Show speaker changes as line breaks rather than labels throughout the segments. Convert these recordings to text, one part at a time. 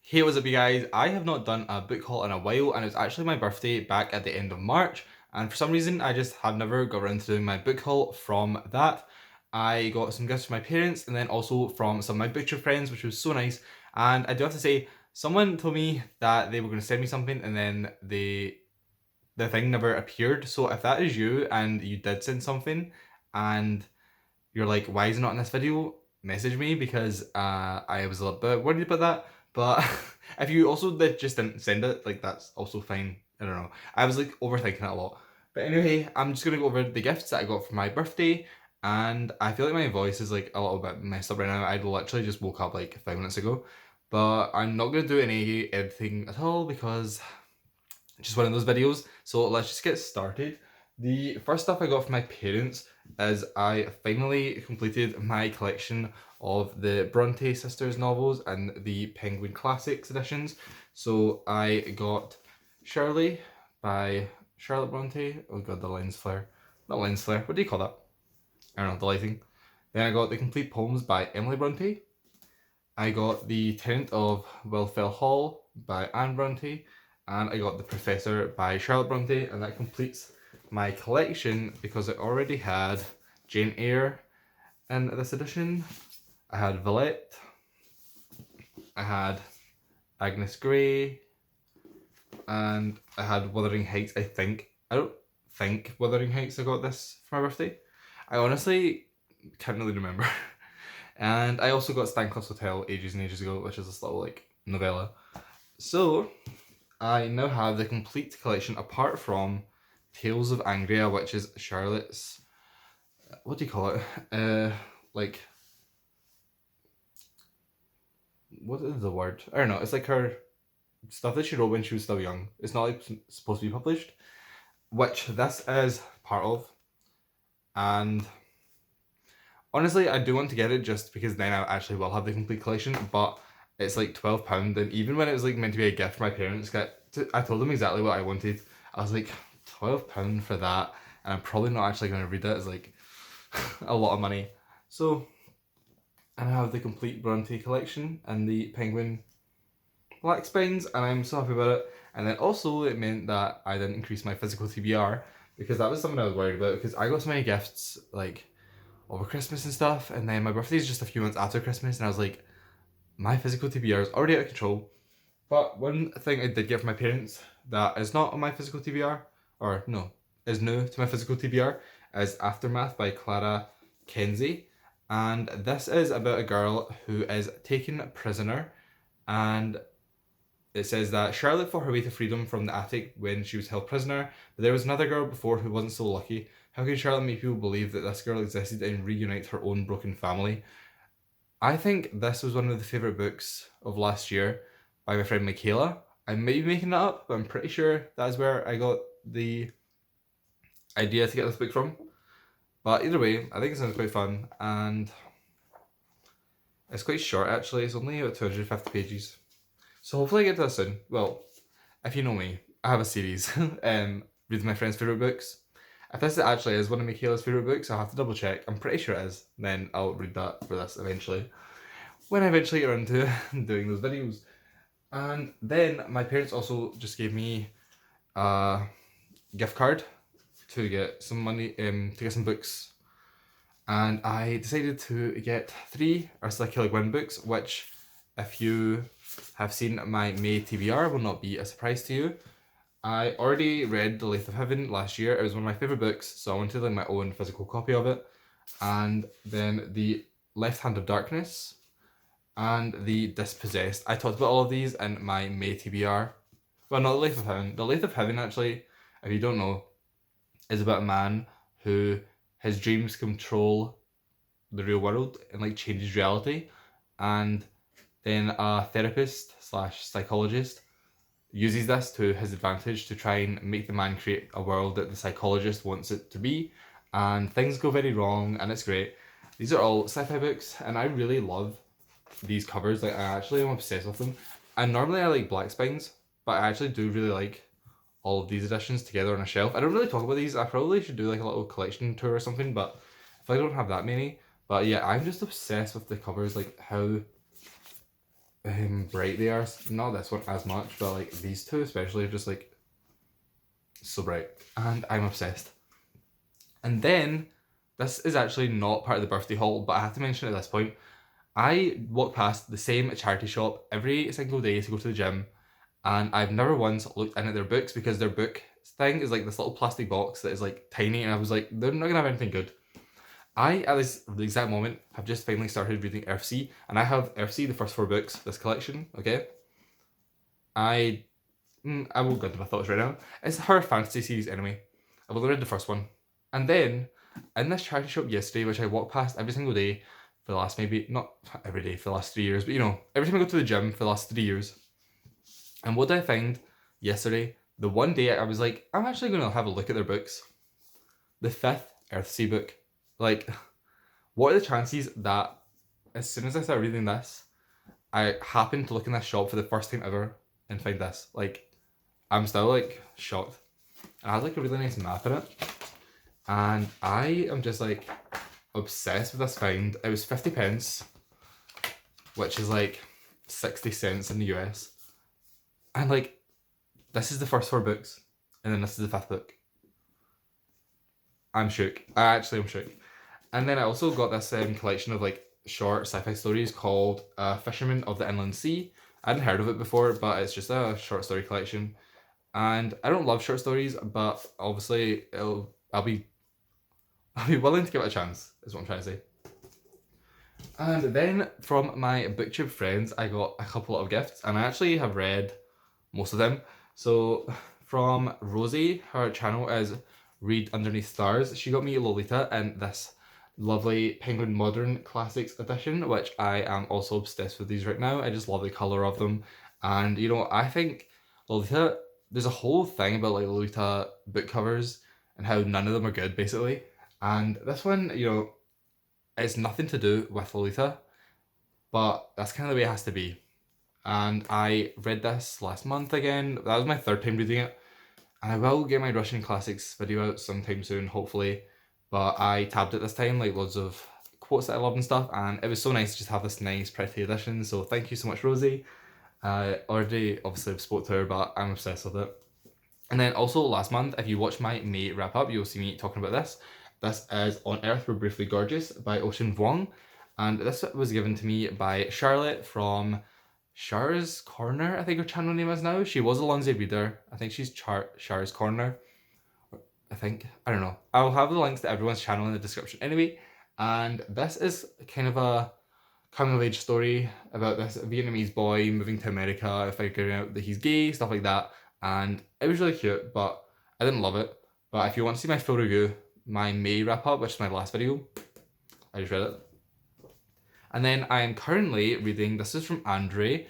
Hey, what's up you guys? I have not done a book haul in a while and it's actually my birthday back at the end of March, and for some reason I just have never got around to doing my book haul from that. I got some gifts from my parents and then also from some of my butcher friends, which was so nice. And I do have to say, someone told me that they were going to send me something and then the thing never appeared. So if that is you and you did send something and you're like, why is it not in this video? Message me because I was a little bit worried about that. But if you also just didn't send it, like that's also fine. I don't know. I was like overthinking it a lot. But anyway, I'm just gonna go over the gifts that I got for my birthday. And I feel like my voice is like a little bit messed up right now. I literally just woke up like 5 minutes ago. But I'm not gonna do any editing at all because just one of those videos. So let's just get started. The first stuff I got from my parents is I finally completed my collection of the Bronte sisters novels and the Penguin Classics editions. So I got Shirley by Charlotte Bronte. Oh god, the lens flare. Not lens flare, what do you call that? I don't know, the lighting. Then I got the complete poems by Emily Bronte. I got the Tenant of Wilfell Hall by Anne Bronte, and I got The Professor by Charlotte Bronte, and that completes my collection because I already had Jane Eyre in this edition. I had Villette, I had Agnes Grey, and I had Wuthering Heights, I think. I don't think Wuthering Heights I got this for my birthday. I honestly can't really remember. And I also got Stancliffe's Hotel ages and ages ago, which is this little like novella. So I now have the complete collection apart from Tales of Angria, which is Charlotte's, what do you call it? Like, what is the word? I don't know. It's like her stuff that she wrote when she was still young. It's not like supposed to be published, which this is part of. And honestly, I do want to get it just because then I actually will have the complete collection, but it's like £12, and even when it was like meant to be a gift for my parents, I told them exactly what I wanted. I was like, £12 for that, and I'm probably not actually going to read it. It's like a lot of money. So I have the complete Bronte collection and the Penguin Black Spines, and I'm so happy about it. And then also it meant that I didn't increase my physical TBR because that was something I was worried about because I got so many gifts like over Christmas and stuff, and then my birthday is just a few months after Christmas, and I was like, my physical TBR is already out of control. But one thing I did get from my parents that is not on my physical TBR, or no, is new to my physical TBR, is Aftermath by Clara Kenzie. And this is about a girl who is taken prisoner, and it says that Charlotte fought her way to freedom from the attic when she was held prisoner, but there was another girl before who wasn't so lucky. How can Charlotte make people believe that this girl existed and reunite her own broken family? I think this was one of the favourite books of last year by my friend Michaela. I may be making that up, but I'm pretty sure that's where I got the idea to get this book from. But either way, I think it sounds quite fun, and it's quite short actually. It's only about 250 pages. So hopefully I get to this soon. Well, if you know me, I have a series, reading my friends' favourite books. If this actually is one of Michaela's favourite books, I'll have to double check. I'm pretty sure it is. Then I'll read that for this eventually. When I eventually get around to doing those videos. And then my parents also just gave me a gift card to get some money, to get some books. And I decided to get 3 Ursula K. Le Guin books, which if you have seen my May TBR will not be a surprise to you. I already read The Lathe of Heaven last year. It was one of my favourite books, so I wanted like my own physical copy of it. And then The Left Hand of Darkness and The Dispossessed. I talked about all of these in my May TBR. Well, not The Lathe of Heaven. The Lathe of Heaven, actually, if you don't know, is about a man who his dreams control the real world and like changes reality. And then a therapist slash psychologist uses this to his advantage to try and make the man create a world that the psychologist wants it to be, and things go very wrong, and it's great. These are all sci-fi books, and I really love these covers. Like, I actually am obsessed with them. And normally I like black spines, but I actually do really like all of these editions together on a shelf. I don't really talk about these. I probably should do like a little collection tour or something, but if I don't have that many. But yeah, I'm just obsessed with the covers, like how bright they are. Not this one as much, but like these two especially are just like so bright, and I'm obsessed. And then this is actually not part of the birthday haul, but I have to mention at this point, I walk past the same charity shop every single day to go to the gym, and I've never once looked in at their books because their book thing is like this little plastic box that is like tiny, and I was like, they're not gonna have anything good. I, at this the exact moment, have just finally started reading Earthsea, and I have Earthsea, the first 4 books, this collection, okay? I won't go into my thoughts right now. It's her fantasy series anyway. I've only read the first one. And then, in this charity shop yesterday, which I walk past every single day for the last maybe, not every day for the last 3 years, but you know, every time I go to the gym for the last 3 years. And what did I find yesterday? The one day I was like, I'm actually going to have a look at their books. The 5th Earthsea book. Like, what are the chances that as soon as I start reading this, I happen to look in this shop for the first time ever and find this? Like, I'm still like shocked. And it has like a really nice map in it. And I am just like obsessed with this find. It was 50 pence, which is like 60 cents in the US. And like, this is the first 4 books, and then this is the 5th book. I'm shook. I actually am shook. And then I also got this collection of like short sci-fi stories called Fisherman of the Inland Sea. I hadn't heard of it before, but it's just a short story collection. And I don't love short stories, but obviously I'll be willing to give it a chance, is what I'm trying to say. And then from my booktube friends, I got a couple of gifts, and I actually have read most of them. So from Rosie, her channel is Read Underneath Stars. She got me Lolita and this lovely Penguin Modern Classics edition, which I am also obsessed with these right now. I just love the colour of them. And you know, I think Lolita, there's a whole thing about like Lolita book covers and how none of them are good basically. And this one, you know, it's nothing to do with Lolita, but that's kind of the way it has to be. And I read this last month again. That was my 3rd time reading it. And I will get my Russian classics video out sometime soon, hopefully. But I tabbed it this time, like loads of quotes that I love and stuff. And it was so nice to just have this nice, pretty edition. So thank you so much, Rosie. I already obviously have spoke to her, but I'm obsessed with it. And then also last month, if you watch my May wrap up, you'll see me talking about this. This is On Earth We're Briefly Gorgeous by Ocean Vuong. And this was given to me by Charlotte from Char's Corner, I think her channel name is now. She was a Lindsay reader. I think she's Char's Corner. I think. I don't know. I'll have the links to everyone's channel in the description anyway. And this is kind of a coming of age story about this Vietnamese boy moving to America, figuring out that he's gay, stuff like that. And it was really cute, but I didn't love it. But if you want to see my full review, my May wrap up, which is my last video, I just read it. And then I am currently reading, this is from Andre,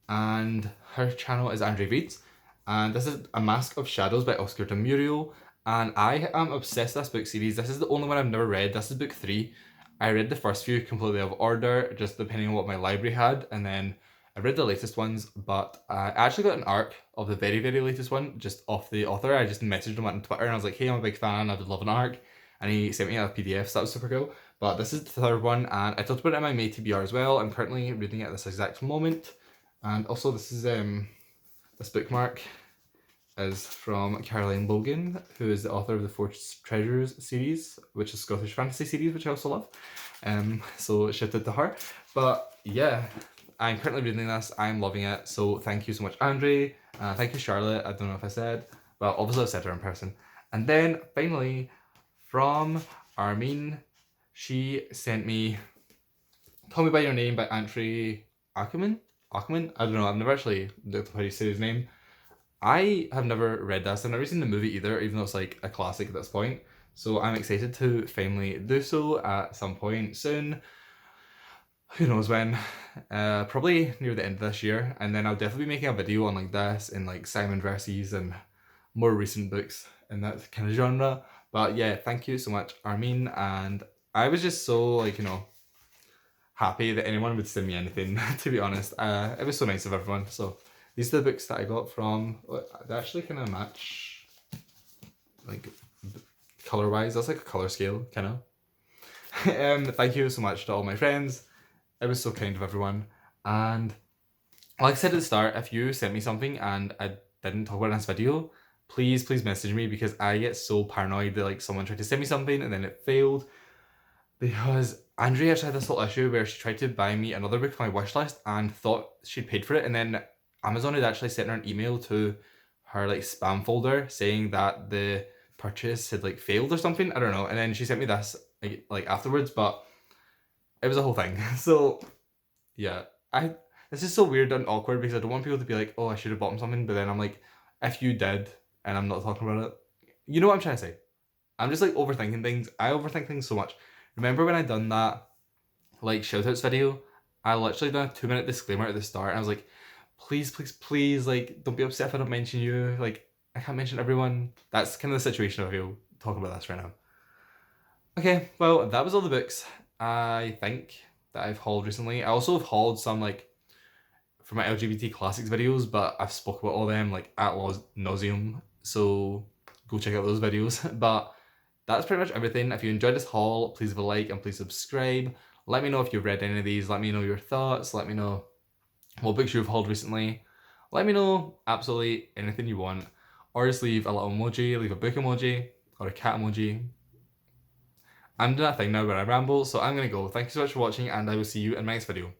and her channel is Andre Reads. And this is A Mask of Shadows by Oscar de Muriel. And I am obsessed with this book series. This is the only one I've never read. This is book 3. I read the first few completely out of order, just depending on what my library had. And then I read the latest ones, but I actually got an ARC of the very, very latest one, just off the author. I just messaged him on Twitter and I was like, hey, I'm a big fan, I would love an ARC. And he sent me a PDF, so that was super cool. But this is the 3rd one, and I talked about it in my May TBR as well. I'm currently reading it at this exact moment. And also this is, this bookmark is from Caroline Logan, who is the author of the Four Treasures series, which is Scottish fantasy series, which I also love. So shout out to her. But yeah, I'm currently reading this. I'm loving it. So thank you so much, Andre. Thank you, Charlotte. I don't know if I said, but obviously I've said her in person. And then finally, from Armin, she sent me Call Me By Your Name by Antri Ackerman? I don't know, I've never actually looked up how you say his name. I have never read this. I've never seen the movie either, even though it's like a classic at this point. So I'm excited to finally do so at some point soon. Who knows when? Probably near the end of this year. And then I'll definitely be making a video on like this and like Simon Verses and more recent books in that kind of genre. But yeah, thank you so much, Armin. And I was just so like, you know, happy that anyone would send me anything, to be honest. It was so nice of everyone. So these are the books that I got from, they actually kind of match, like, colour-wise. That's like a colour scale, kind of. Thank you so much to all my friends. It was so kind of everyone. And like I said at the start, if you sent me something and I didn't talk about it in this video, please message me, because I get so paranoid that like someone tried to send me something and then it failed. Because Andrea actually had this whole issue where she tried to buy me another book from my wish list and thought she'd paid for it, and then Amazon had actually sent her an email to her like spam folder saying that the purchase had like failed or something. I don't know. And then she sent me this like afterwards, but it was a whole thing. So yeah, this is so weird and awkward because I don't want people to be like, oh, I should have bought them something, but then I'm like, if you did and I'm not talking about it, you know what I'm trying to say. I'm just like overthinking things. I overthink things so much. Remember when I done that like shoutouts video? I literally done a 2-minute disclaimer at the start, and I was like, please, like, don't be upset if I don't mention you. Like, I can't mention everyone. That's kind of the situation I feel talking about this right now. Okay, well, that was all the books I think that I've hauled recently. I also have hauled some like for my LGBT classics videos, but I've spoke about all them like at nauseum, so go check out those videos. But that's pretty much everything. If you enjoyed this haul, please leave a like and please subscribe. Let me know if you've read any of these. Let me know your thoughts. Let me know what books you've hauled recently. Let me know absolutely anything you want. Or just leave a little emoji, leave a book emoji, or a cat emoji. I'm doing that thing now where I ramble, so I'm gonna go. Thank you so much for watching, and I will see you in my next video.